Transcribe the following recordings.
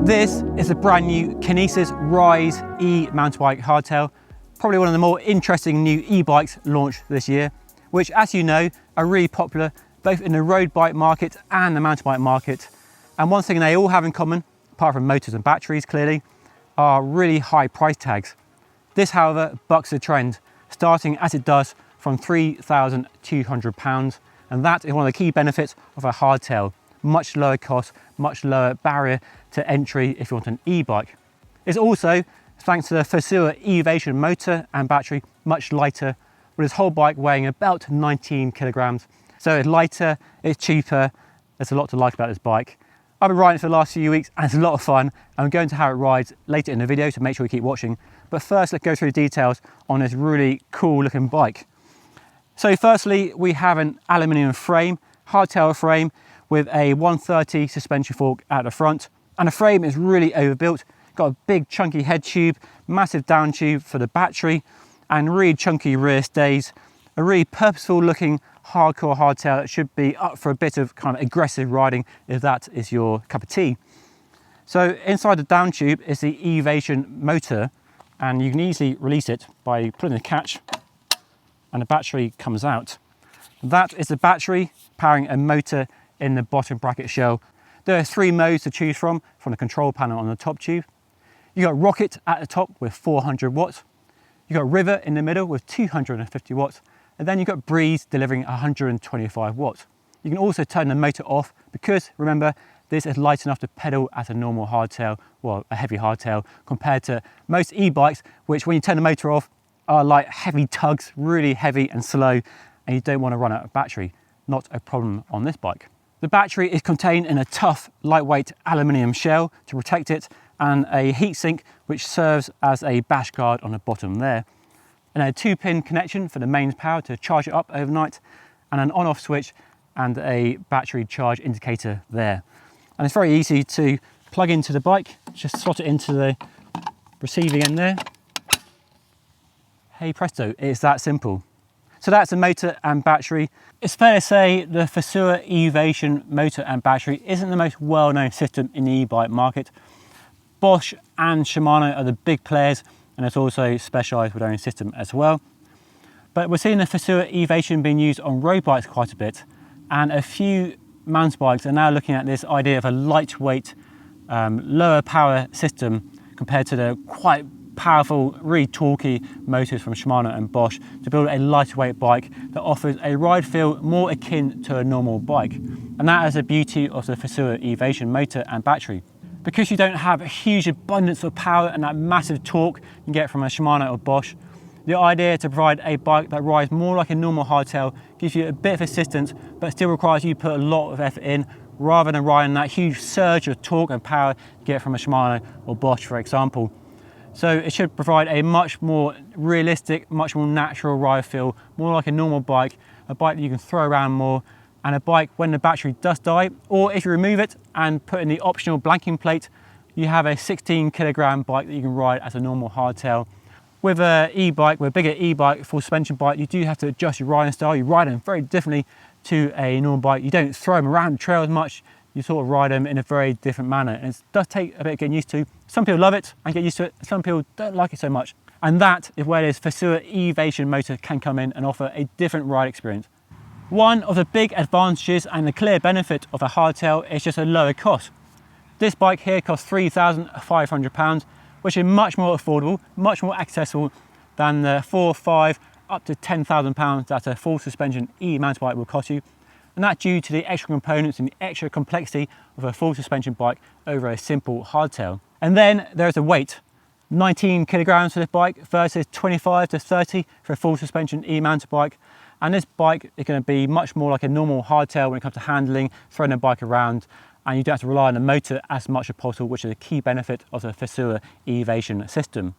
This is a brand new Kinesis Rise e-mountain bike hardtail, probably one of the more interesting new e-bikes launched this year, which, as you know, are really popular both in the road bike market and the mountain bike market. And one thing they all have in common, apart from motors and batteries clearly, are really high price tags. This, however, bucks the trend, starting as it does from £3,200, and that is one of the key benefits of a hardtail. Much lower cost, much lower barrier to entry if you want an e-bike. It's also, thanks to the Fazua Evation motor and battery, much lighter, with its whole bike weighing about 19 kilograms. So it's lighter, it's cheaper, there's a lot to like about this bike. I've been riding it for the last few weeks and it's a lot of fun. I'm going to how it rides later in the video, so make sure you keep watching. But first, let's go through the details on this really cool looking bike. So firstly, we have an aluminium frame, hardtail frame, with a 130 suspension fork at the front. And the frame is really overbuilt. Got a big chunky head tube, massive down tube for the battery, and really chunky rear stays. A really purposeful looking hardcore hardtail that should be up for a bit of kind of aggressive riding if that is your cup of tea. So inside the down tube is the Evation motor, and you can easily release it by pulling the catch and the battery comes out. That is the battery powering a motor in the bottom bracket shell. There are 3 modes to choose from the control panel on the top tube. You've got Rocket at the top with 400 watts. You've got River in the middle with 250 watts. And then you've got Breeze delivering 125 watts. You can also turn the motor off because, remember, this is light enough to pedal as a normal hardtail, well, a heavy hardtail, compared to most e-bikes, which when you turn the motor off are like heavy tugs, really heavy and slow, and you don't want to run out of battery. Not a problem on this bike. The battery is contained in a tough, lightweight aluminium shell to protect it, and a heatsink which serves as a bash guard on the bottom there. And a 2-pin connection for the mains power to charge it up overnight, and an on-off switch and a battery charge indicator there. And it's very easy to plug into the bike, just slot it into the receiving end there. Hey presto, it's that simple. So that's the motor and battery. It's fair to say the Fazua Evation motor and battery isn't the most well-known system in the e-bike market. Bosch and Shimano are the big players, and it's also specialised with their own system as well. But we're seeing the Fazua Evation being used on road bikes quite a bit, and a few mountain bikes are now looking at this idea of a lightweight, lower power system compared to the quite powerful, really torquey motors from Shimano and Bosch to build a lightweight bike that offers a ride feel more akin to a normal bike. And that is the beauty of the Fazua Evation motor and battery. Because you don't have a huge abundance of power and that massive torque you can get from a Shimano or Bosch, the idea to provide a bike that rides more like a normal hardtail gives you a bit of assistance, but still requires you to put a lot of effort in, rather than riding that huge surge of torque and power you get from a Shimano or Bosch, for example. So it should provide a much more realistic, much more natural ride feel, more like a normal bike, a bike that you can throw around more, and a bike when the battery does die, or if you remove it and put in the optional blanking plate, you have a 16 kilogram bike that you can ride as a normal hardtail. With a e-bike, with a bigger e-bike, full suspension bike, you do have to adjust your riding style. You ride them very differently to a normal bike. You don't throw them around the trail as much. You sort of ride them in a very different manner. And it does take a bit of getting used to. Some people love it and get used to it. Some people don't like it so much. And that is where this Fazua Evation motor can come in and offer a different ride experience. One of the big advantages and the clear benefit of a hardtail is just a lower cost. This bike here costs £3,500, which is much more affordable, much more accessible than the £4,000, £5,000 up to £10,000 that a full suspension e-mountain bike will cost you. And that's due to the extra components and the extra complexity of a full suspension bike over a simple hardtail. And then there's the weight. 19 kilograms for this bike versus 25 to 30 for a full suspension e-mountain bike. And this bike is going to be much more like a normal hardtail when it comes to handling, throwing the bike around, and you don't have to rely on the motor as much as possible, which is a key benefit of the Fazua Evation system.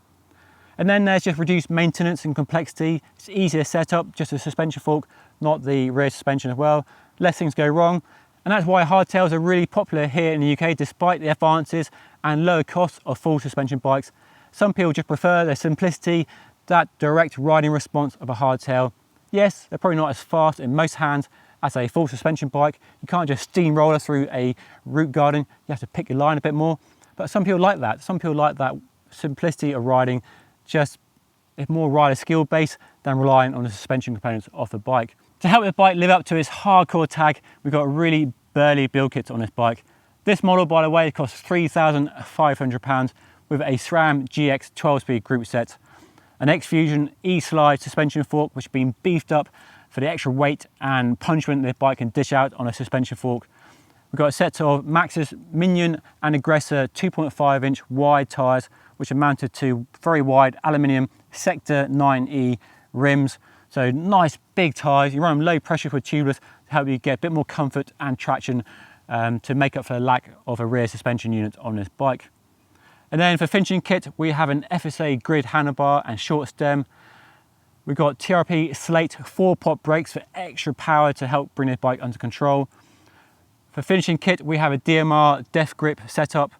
And then there's just reduced maintenance and complexity. It's easier setup, just a suspension fork, not the rear suspension as well. Less things go wrong. And that's why hardtails are really popular here in the UK, despite the advances and lower costs of full suspension bikes. Some people just prefer the simplicity, that direct riding response of a hardtail. Yes, they're probably not as fast in most hands as a full suspension bike. You can't just steamroller through a root garden. You have to pick your line a bit more. But some people like that. Some people like that simplicity of riding, just more rider skill based than relying on the suspension components of the bike. To help the bike live up to its hardcore tag, we've got a really burly build kit on this bike. This model, by the way, costs £3,500 with a SRAM GX 12-speed group set, an X-Fusion E-Slide suspension fork which has been beefed up for the extra weight and punishment the bike can dish out on a suspension fork. We've got a set of Maxxis Minion and Aggressor 2.5-inch wide tyres which are mounted to very wide aluminium Sector 9E rims. So nice big tyres, you run them low pressure with tubeless to help you get a bit more comfort and traction to make up for the lack of a rear suspension unit on this bike. And then for finishing kit, we have an FSA grid handlebar and short stem. We've got TRP Slate 4-pot brakes for extra power to help bring this bike under control. For finishing kit, we have a DMR Def Grip setup,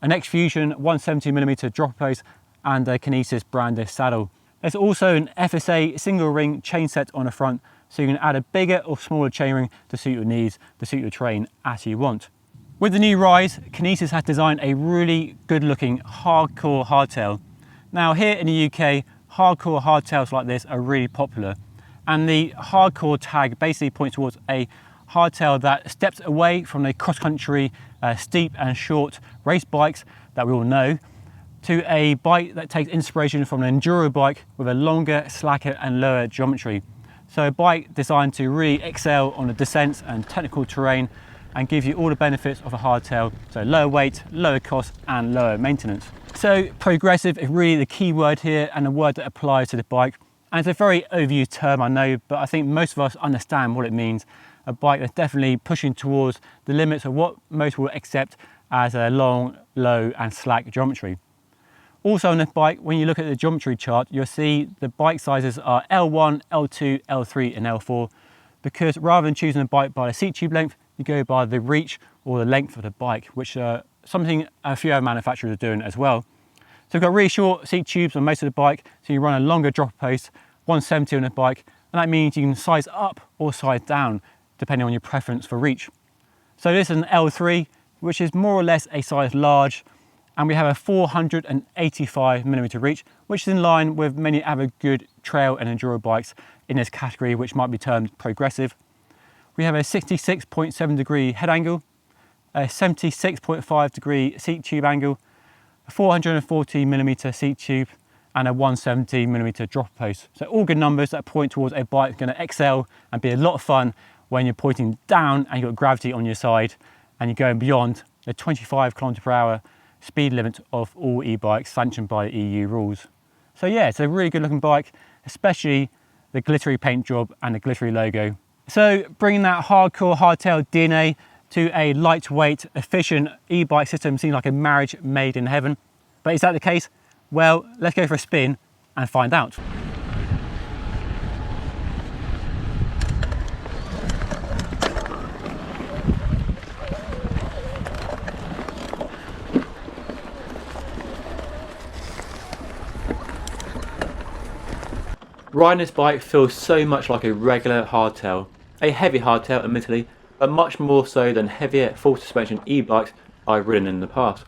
an X-Fusion 170mm dropper post and a Kinesis branded saddle. There's also an FSA single ring chain set on the front, so you can add a bigger or smaller chainring to suit your needs, to suit your terrain as you want. With the new Rise, Kinesis has designed a really good looking hardcore hardtail. Now here in the UK, hardcore hardtails like this are really popular, and the hardcore tag basically points towards a hardtail that steps away from the cross-country steep and short race bikes that we all know, to a bike that takes inspiration from an enduro bike with a longer, slacker and lower geometry. So a bike designed to really excel on the descents and technical terrain and give you all the benefits of a hardtail, so lower weight, lower cost and lower maintenance. So progressive is really the key word here and a word that applies to the bike. And it's a very overused term, I know, but I think most of us understand what it means. A bike that's definitely pushing towards the limits of what most will accept as a long, low and slack geometry. Also on this bike, when you look at the geometry chart, you'll see the bike sizes are L1, L2, L3 and L4, because rather than choosing a bike by the seat tube length, you go by the reach or the length of the bike, which are something a few other manufacturers are doing as well. So we've got really short seat tubes on most of the bike, so you run a longer dropper post, 170 on the bike, and that means you can size up or size down depending on your preference for reach. So this is an L3, which is more or less a size large, and we have a 485mm reach, which is in line with many other good trail and enduro bikes in this category, which might be termed progressive. We have a 66.7 degree head angle, a 76.5 degree seat tube angle, a 440mm seat tube, and a 170mm dropper post. So all good numbers that point towards a bike that's going to excel and be a lot of fun when you're pointing down and you've got gravity on your side and you're going beyond the 25 km/h speed limit of all e-bikes sanctioned by EU rules. So yeah, it's a really good looking bike, especially the glittery paint job and the glittery logo. So bringing that hardcore hardtail DNA to a lightweight, efficient e-bike system seems like a marriage made in heaven. But is that the case? Well, let's go for a spin and find out. Riding this bike feels so much like a regular hardtail. A heavy hardtail admittedly, but much more so than heavier full suspension e-bikes I've ridden in the past.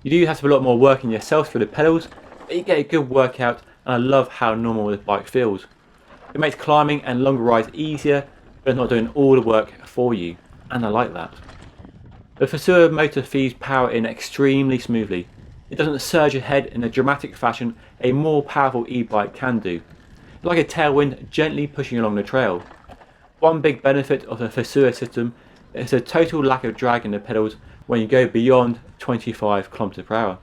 You do have to put a lot more work in yourself through the pedals, but you get a good workout, and I love how normal this bike feels. It makes climbing and longer rides easier, but it's not doing all the work for you, and I like that. The Fazua motor feeds power in extremely smoothly. It doesn't surge ahead in a dramatic fashion a more powerful e-bike can do. It's like a tailwind gently pushing along the trail. One big benefit of the Fazua system is the total lack of drag in the pedals when you go beyond 25 km/h.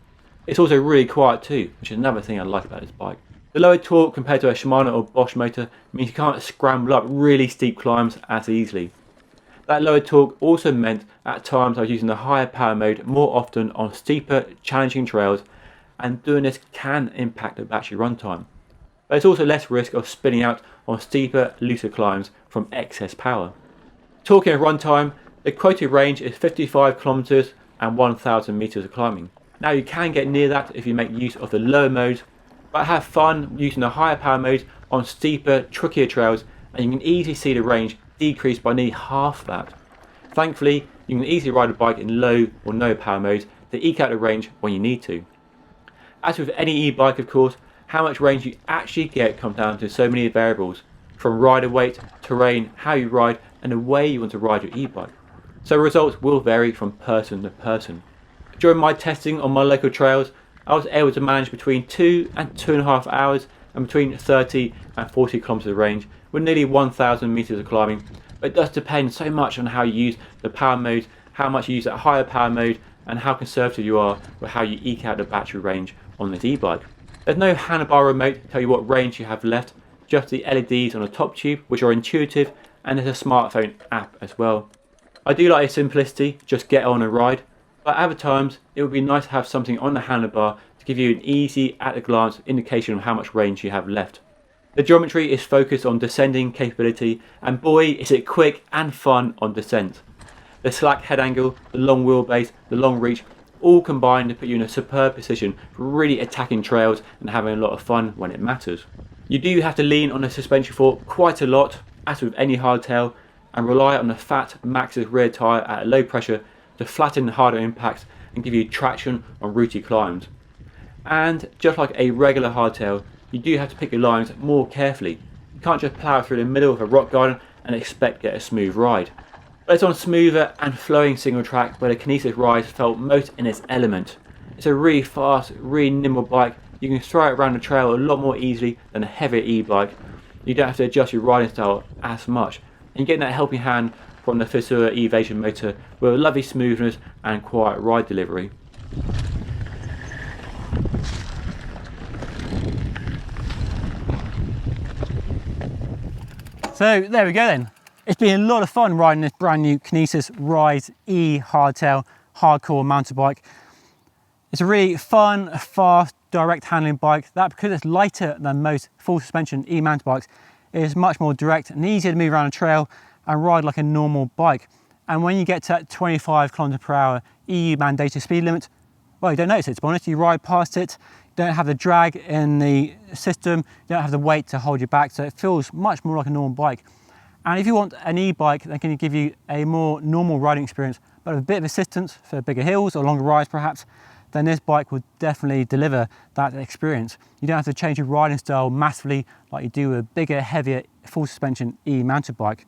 It's also really quiet too, which is another thing I like about this bike. The lower torque compared to a Shimano or Bosch motor means you can't scramble up really steep climbs as easily. That lower torque also meant at times I was using the higher power mode more often on steeper, challenging trails, and doing this can impact the battery runtime. But there's also less risk of spinning out on steeper, looser climbs from excess power. Talking of runtime, the quoted range is 55 km and 1000 meters of climbing. Now you can get near that if you make use of the lower modes, but have fun using the higher power modes on steeper, trickier trails, and you can easily see the range decrease by nearly half that. Thankfully, you can easily ride a bike in low or no power modes to eke out the range when you need to. As with any e-bike, of course, how much range you actually get comes down to so many variables, from rider weight, terrain, how you ride, and the way you want to ride your e-bike. So results will vary from person to person. During my testing on my local trails, I was able to manage between 2 and 2.5 hours and between 30 and 40 kilometers of range with nearly 1,000 meters of climbing. But it does depend so much on how you use the power mode, how much you use that higher power mode, and how conservative you are with how you eke out the battery range on this e-bike. There's no handlebar remote to tell you what range you have left, just the LEDs on the top tube, which are intuitive, and there's a smartphone app as well. I do like its simplicity, just get on and ride, but at other times it would be nice to have something on the handlebar to give you an easy at a glance indication of how much range you have left. The geometry is focused on descending capability, and boy is it quick and fun on descent. The slack head angle, the long wheelbase, the long reach, all combine to put you in a superb position for really attacking trails and having a lot of fun when it matters. You do have to lean on the suspension fork quite a lot, as with any hardtail, and rely on the fat Maxxis rear tyre at a low pressure to flatten harder impacts and give you traction on rooty climbs. And just like a regular hardtail, you do have to pick your lines more carefully. You can't just plough through the middle of a rock garden and expect to get a smooth ride. But it's on smoother and flowing single track where the Kinesis Rise felt most in its element. It's a really fast, really nimble bike. You can throw it around the trail a lot more easily than a heavier e-bike. You don't have to adjust your riding style as much. And you're getting that helping hand from the Fazua Evation motor with a lovely smoothness and quiet ride delivery. So there we go then. It's been a lot of fun riding this brand new Kinesis Rise E hardtail hardcore mountain bike. It's a really fun, fast, direct handling bike that, because it's lighter than most full suspension e-mountain bikes, is much more direct and easier to move around a trail and ride like a normal bike. And when you get to that 25 km/h EU mandated speed limit, well, you don't notice it, to be honest. You ride past it, you don't have the drag in the system, you don't have the weight to hold you back, so it feels much more like a normal bike. And if you want an e-bike that can give you a more normal riding experience, but with a bit of assistance for bigger hills or longer rides perhaps, then this bike will definitely deliver that experience. You don't have to change your riding style massively like you do with a bigger, heavier, full suspension e-mountain bike.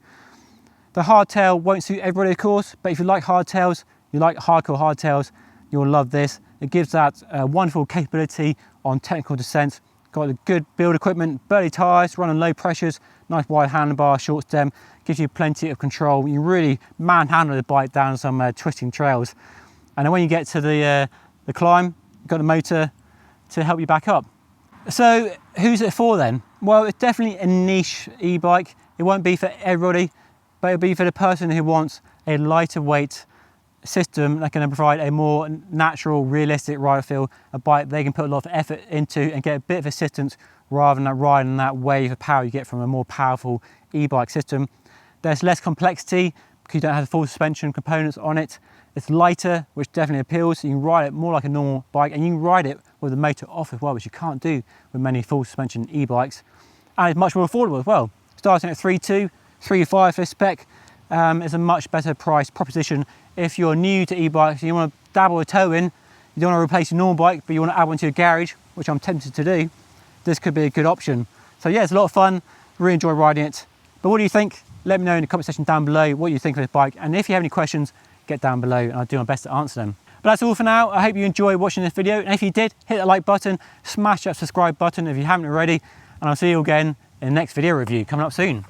The hardtail won't suit everybody, of course, but if you like hardtails, you like hardcore hardtails, you'll love this. It gives that wonderful capability on technical descent. Got the good build equipment, burly tyres, run on low pressures, nice wide handlebar, short stem, gives you plenty of control. You really manhandle the bike down some twisting trails. And then when you get to the climb, you've got the motor to help you back up. So who's it for then? Well, it's definitely a niche e-bike. It won't be for everybody, but it'll be for the person who wants a lighter weight system that can provide a more natural, realistic rider feel, a bike they can put a lot of effort into and get a bit of assistance rather than riding that wave of power you get from a more powerful e-bike system. There's less complexity because you don't have the full suspension components on it. It's lighter, which definitely appeals, so you can ride it more like a normal bike, and you can ride it with the motor off as well, which you can't do with many full suspension e-bikes. And it's much more affordable as well. Starting at 3.2, 3.5 for this spec is a much better price proposition. If you're new to e-bikes, you want to dabble a toe in, you don't want to replace your normal bike, but you want to add one to your garage, which I'm tempted to do, this could be a good option. So yeah, it's a lot of fun, really enjoy riding it. But what do you think? Let me know in the comment section down below what you think of this bike, and if you have any questions, get down below and I'll do my best to answer them. But that's all for now. I hope you enjoyed watching this video, and if you did, hit that like button, smash that subscribe button if you haven't already, and I'll see you again in the next video review coming up soon.